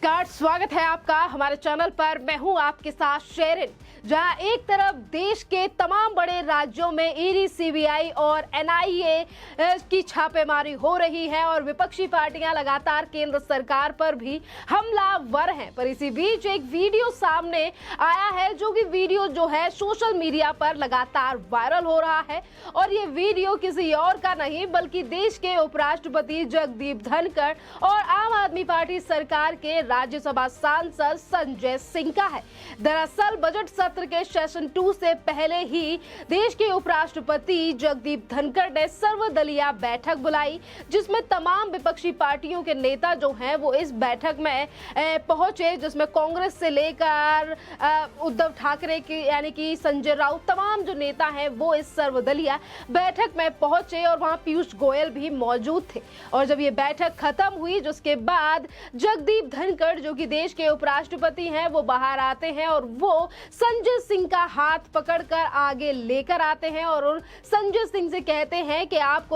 नमस्कार, स्वागत है आपका हमारे चैनल पर। मैं हूं आपके साथ शेरिन। जहां एक तरफ देश के तमाम बड़े राज्यों में ईडी, सीबीआई और एनआईए की छापेमारी हो रही है और विपक्षी पार्टियां लगातार केंद्र सरकार पर भी हमलावर हैं। पर इसी बीच एक वीडियो सामने आया है, जो कि वीडियो जो है सोशल मीडिया पर लगातार वायरल हो रहा है। और ये वीडियो किसी और का नहीं बल्कि देश के उपराष्ट्रपति जगदीप धनखड़ और आम आदमी पार्टी सरकार के राज्यसभा सांसद संजय सिंह का है। दरअसल बजट सत्र के सेशन 2 से पहले ही देश के उपराष्ट्रपति जगदीप धनखड़ ने सर्वदलीय बैठक बुलाई, जिसमें तमाम विपक्षी पार्टियों के नेता जो हैं वो इस बैठक में पहुंचे, जिसमें कांग्रेस से लेकर उद्धव ठाकरे की यानी कि संजय राउत, तमाम जो नेता हैं वो इस सर्वदलीय बैठक में पहुंचे और वहां पीयूष गोयल भी मौजूद थे। और जब ये बैठक खत्म हुई, जिसके बाद जगदीप धनखड़ जो कि देश के उपराष्ट्रपति हैं वो बाहर आते हैं और वो संजय सिंह का हाथ पकड़कर आगे लेकर आते हैं और संजय सिंह से कहते हैं कि आप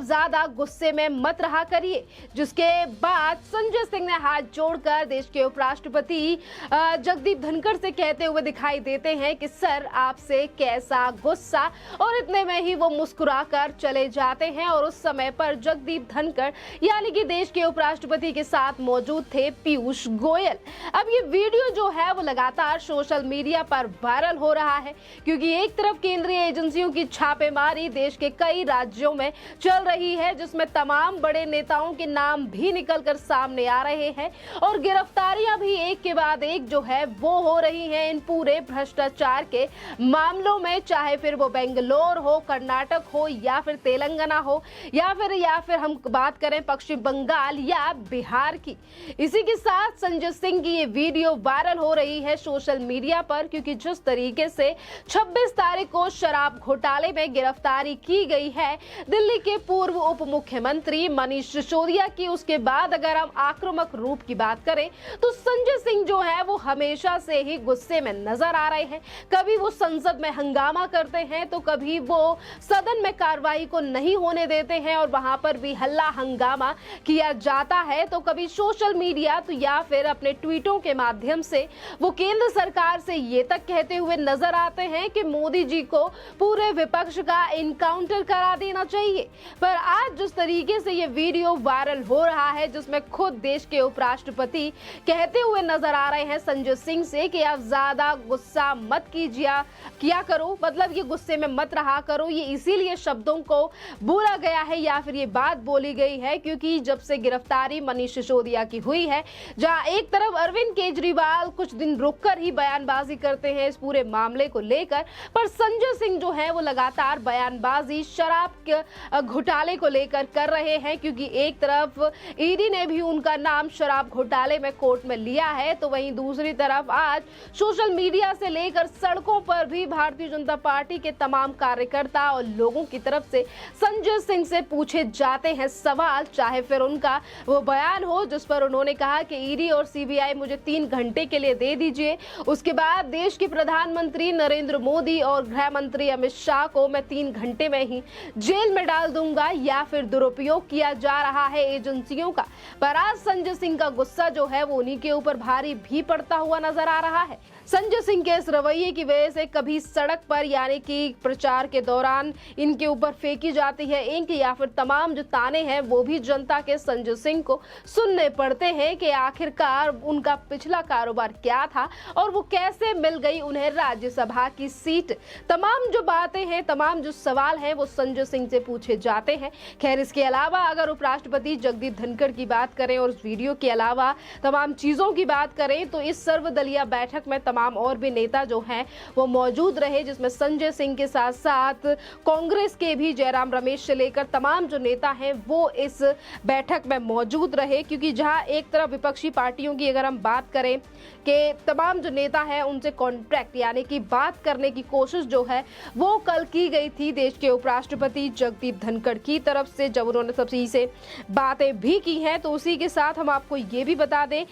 ज्यादा गुस्से में मत रहा करिए। जिसके बाद संजय सिंह ने हाथ जोड़कर देश के उपराष्ट्रपति जगदीप धनखड़ से कहते हुए दिखाई देते हैं कि सर आपसे कैसा गुस्सा, और इतने में ही वो मुस्कुराकर चले जाते हैं। और उस समय पर जगदीप धनखड़ यानी कि देश के उपराष्ट्रपति के साथ मौजूद थे पीयूष गोयल। अब ये वीडियो जो है वो लगातार सोशल मीडिया पर वायरल हो रहा है, क्योंकि एक तरफ केंद्रीय एजेंसियों की छापेमारी देश के कई राज्यों में चल रही है, जिसमें तमाम बड़े नेताओं के नाम भी निकलकर सामने आ रहे हैं और गिरफ्तारियां भी एक के बाद एक जो है वो हो रही हैं इन पूरे भ्रष्टाचार के मामलों में, चाहे फिर वो बेंगलोर हो, कर्नाटक हो या फिर तेलंगाना हो या फिर हम बात करें पश्चिम बंगाल या बिहार की। इसी के साथ संजय सिंह की ये वीडियो वायरल हो रही है सोशल मीडिया पर, क्योंकि जिस तरीके से 26 तारीख को शराब घोटाले में गिरफ्तारी की गई है दिल्ली के पूर्व उप मुख्यमंत्री मनीष सिसोदिया की, उसके बाद अगर हम आक्रामक रूप की बात करें तो संजय सिंह जो है वो हमेशा से ही गुस्से में नजर आ रहे हैं। कभी वो संसद में हंगामा करते हैं तो कभी वो सदन में कार्रवाई को नहीं होने देते हैं और वहां पर भी हल्ला हंगामा किया जाता है। तो कभी सोशल मीडिया तो या फिर अपने ट्वीटों के माध्यम से वो केंद्र सरकार से ये तक कहते हुए नजर आते हैं कि मोदी जी को पूरे विपक्ष का इनकाउंटर करा देना चाहिए। पर आज जिस तरीके से ये वीडियो वायरल हो रहा है, जिसमें खुद देश के उपराष्ट्रपति कहते हुए नजर आ रहे हैं संजय सिंह से कि आप ज्यादा गुस्सा मत किया करो, मतलब ये गुस्से में मत रहा करो, ये इसीलिए शब्दों को बोला गया है या फिर ये बात बोली गई है क्योंकि जब से गिरफ्तारी मनीष सिसोदिया की हुई है, जहां एक तरफ अरविंद केजरीवाल कुछ दिन रुककर ही बयानबाजी करते हैं इस पूरे मामले को लेकर, पर संजय सिंह जो है वो लगातार बयानबाजी शराब के घोटाले को लेकर कर रहे हैं, क्योंकि एक तरफ ईडी ने भी उनका नाम शराब घोटाले में कोर्ट में लिया है, तो वहीं दूसरी तरफ आज सोशल मीडिया से लेकर सड़कों पर भी भारतीय जनता पार्टी के तमाम कार्यकर्ता और लोगों की तरफ से संजय सिंह से पूछे जाते हैं सवाल, चाहे फिर उनका वो बयान हो जिस पर उन्होंने कहा कि ईडी और सीबीआई मुझे 3 घंटे के लिए दे दीजिए, उसके बाद देश के प्रधानमंत्री नरेंद्र मोदी और गृह मंत्री अमित शाह को मैं 3 घंटे में ही जेल में डाल दूंगा, या फिर दुरुपयोग किया जा रहा है एजेंसियों का। पर आज संजय सिंह का गुस्सा जो है वो उन्हीं के ऊपर भारी भी पड़ता हुआ नजर आ रहा है। संजय सिंह के इस रवैये की वजह से कभी सड़क पर यानी कि प्रचार के दौरान इनके ऊपर फेंकी जाती है इंक, या फिर तमाम जो ताने हैं वो भी जनता के संजय सिंह को सुनने पड़ते हैं कि आखिरकार उनका पिछला कारोबार क्या था और वो कैसे मिल गई उन्हें राज्यसभा की सीट। तमाम जो बातें हैं, तमाम जो सवाल हैं वो संजय सिंह से पूछे जाते हैं। खैर, इसके अलावा अगर उपराष्ट्रपति जगदीप धनखड़ की बात करें और उस वीडियो के अलावा तमाम चीजों की बात करें तो इस सर्वदलीय बैठक में तमाम और भी नेता जो हैं वो मौजूद रहे, जिसमें संजय सिंह के साथ साथ कांग्रेस के भी जयराम रमेश से लेकर तमाम जो नेता हैं वो इस बैठक में मौजूद रहे। क्योंकि जहां एक तरफ विपक्षी पार्टियों की अगर हम बात करें कि तमाम जो नेता हैं उनसे कॉन्ट्रैक्ट यानी कि बात करने की कोशिश जो है वो कल की गई थी देश के उपराष्ट्रपति जगदीप धनखड़ की तरफ से, जब उन्होंने सबसे से बातें भी की हैं। तो उसी के साथ हम आपको ये भी बता दें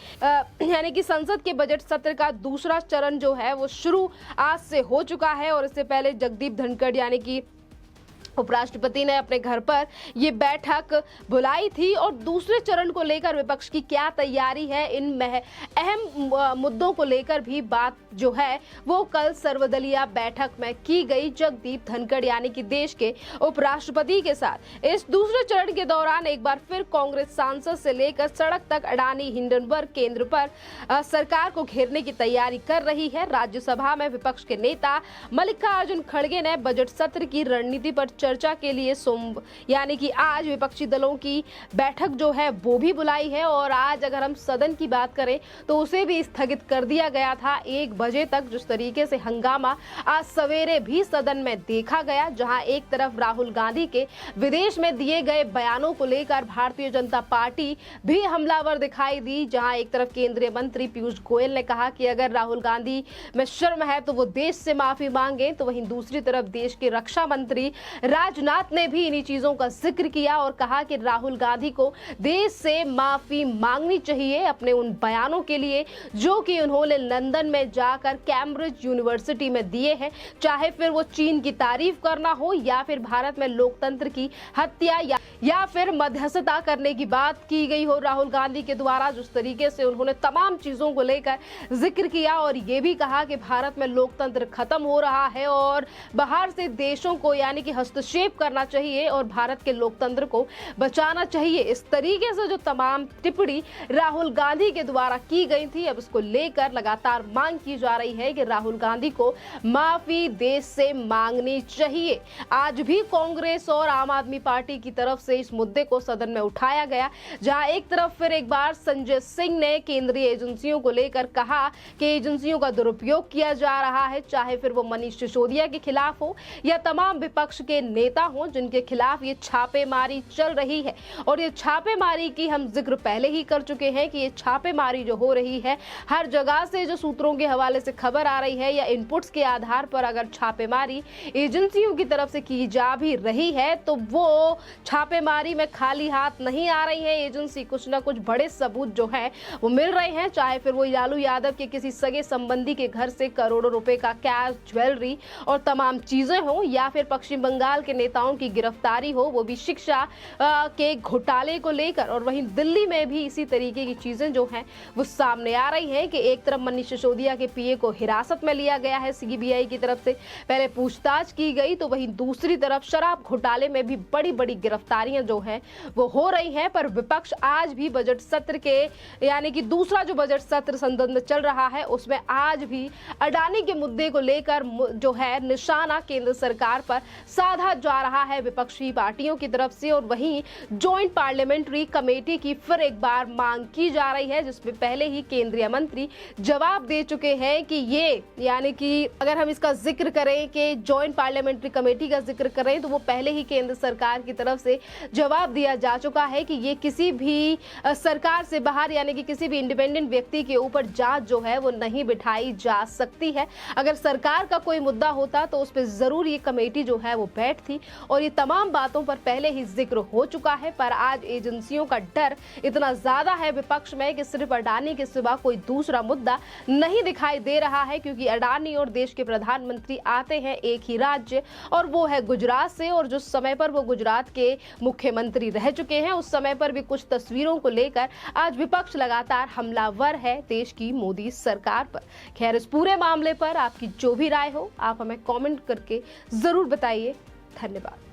यानी कि संसद के बजट सत्र का दूसरा चरण जो है वो शुरू आज से हो चुका है और इससे पहले जगदीप धनखड़ यानी कि उपराष्ट्रपति ने अपने घर पर ये बैठक बुलाई थी और दूसरे चरण को लेकर विपक्ष की क्या तैयारी है, इन अहम मुद्दों को लेकर भी बात जो है वो कल सर्वदलीय बैठक में की गई जगदीप धनखड़ यानी कि देश के उपराष्ट्रपति के साथ। इस दूसरे चरण के दौरान एक बार फिर कांग्रेस सांसद से लेकर सड़क तक अडानी हिंडनबर्ग केंद्र पर सरकार को घेरने की तैयारी कर रही है। राज्यसभा में विपक्ष के नेता मल्लिकार्जुन खड़गे ने बजट सत्र की रणनीति पर चर्चा के लिए यानी कि आज विपक्षी दलों की बैठक जो है वो भी बुलाई है और आज अगर हम सदन की बात करें तो उसे भी स्थगित कर दिया गया था 1 बजे तक। जिस तरीके से हंगामा आज सवेरे भी सदन में देखा गया, जहां एक तरफ राहुल गांधी के विदेश में दिए गए बयानों को लेकर भारतीय जनता पार्टी भी हमलावर दिखाई दी, जहां एक तरफ केंद्रीय मंत्री पीयूष गोयल ने कहा कि अगर राहुल गांधी में शर्म है तो वो देश से माफी मांगे, तो वहीं दूसरी तरफ देश के रक्षा मंत्री राजनाथ ने भी इन्हीं चीजों का जिक्र किया और कहा कि राहुल गांधी को देश से माफी मांगनी चाहिए अपने उन बयानों के लिए जो कि उन्होंने लंदन में जाकर कैम्ब्रिज यूनिवर्सिटी में दिए हैं, चाहे फिर वो चीन की तारीफ करना हो या फिर भारत में लोकतंत्र की हत्या या फिर मध्यस्थता करने की बात की गई हो राहुल गांधी के द्वारा। जिस तरीके से उन्होंने तमाम चीजों को लेकर जिक्र किया और ये भी कहा कि भारत में लोकतंत्र खत्म हो रहा है और बाहर से देशों को यानी कि हस्तक्षेप करना चाहिए और भारत के लोकतंत्र को बचाना चाहिए। इस तरीके से जो तमाम टिप्पणी राहुल गांधी के द्वारा की गई थी, अब इसको लेकर लगातार मांग की जा रही है कि राहुल गांधी को माफी देश से मांगनी चाहिए। आज भी कांग्रेस और आम आदमी पार्टी की तरफ से इस मुद्दे को सदन में उठाया गया, जहां एक तरफ फिर एक बार संजय सिंह ने केंद्रीय एजेंसियों को लेकर कहा कि एजेंसियों का दुरुपयोग किया जा रहा है, चाहे फिर वो मनीष सिसोदिया के खिलाफ हो या तमाम विपक्ष के नेता हो जिनके खिलाफ ये छापेमारी चल रही है। और ये छापेमारी की हम जिक्र पहले ही कर चुके हैं कि ये छापेमारी जो हो रही है हर जगह से जो सूत्रों के हवाले से खबर आ रही है या इनपुट्स के आधार पर अगर छापेमारी एजेंसियों की तरफ से की जा भी रही है तो वो छापेमारी में खाली हाथ नहीं आ रही है। एजेंसी कुछ ना कुछ बड़े सबूत जो है वो मिल रहे हैं, चाहे फिर वो लालू यादव के किसी सगे संबंधी के घर से करोड़ों रुपए का कैश, ज्वेलरी और तमाम चीजें हो या फिर पश्चिम बंगाल के नेताओं की गिरफ्तारी हो, वो भी शिक्षा के घोटाले को लेकर। और वहीं दिल्ली में भी इसी तरीके की चीजें जो हैं वो सामने आ रही हैं कि एक तरफ मनीष सिसोदिया के पीए को हिरासत में लिया गया है, सीबीआई की तरफ से पहले पूछताछ की गई, तो वहीं दूसरी तरफ शराब घोटाले में भी बड़ी बड़ी गिरफ्तारियां जो हैं वो हो रही हैं। पर विपक्ष आज भी बजट सत्र के यानी कि दूसरा जो बजट सत्र संसद में चल रहा है उसमें आज भी अडानी के मुद्दे को लेकर जो है निशाना केंद्र सरकार पर साधा जा रहा है विपक्षी पार्टियों की तरफ से। और वहीं जॉइंट पार्लियामेंट्री कमेटी की फिर एक बार मांग की जा रही है, जिसमें पहले ही केंद्रीय मंत्री जवाब दे चुके हैं कि ये यानी कि अगर हम इसका जिक्र करें कि जॉइंट पार्लियामेंट्री कमेटी का जिक्र करें तो वो पहले ही केंद्र सरकार की तरफ से जवाब दिया जा चुका है कि ये किसी भी सरकार से बाहर यानी कि किसी भी इंडिपेंडेंट व्यक्ति के ऊपर जांच जो है वो नहीं बिठाई जा सकती है। अगर सरकार का कोई मुद्दा होता तो उस पर जरूर ये कमेटी जो है वो बैठती और ये तमाम बातों पर पहले ही जिक्र हो चुका है। पर आज एजेंसियों का डर इतना ज्यादा है विपक्ष में कि सिर्फ अडानी के सिवा कोई दूसरा मुद्दा नहीं दिखाई दे रहा है, क्योंकि अडानी और देश के प्रधानमंत्री आते हैं एक ही राज्य और वो है गुजरात से। और जिस समय पर वो गुजरात के मुख्यमंत्री रह चुके हैं उस समय पर भी कुछ तस्वीरों को लेकर आज विपक्ष लगातार हमलावर है देश की मोदी सरकार पर। खैर, इस पूरे मामले पर आपकी जो भी राय हो आप हमें कमेंट करके जरूर बताइए। धन्यवाद।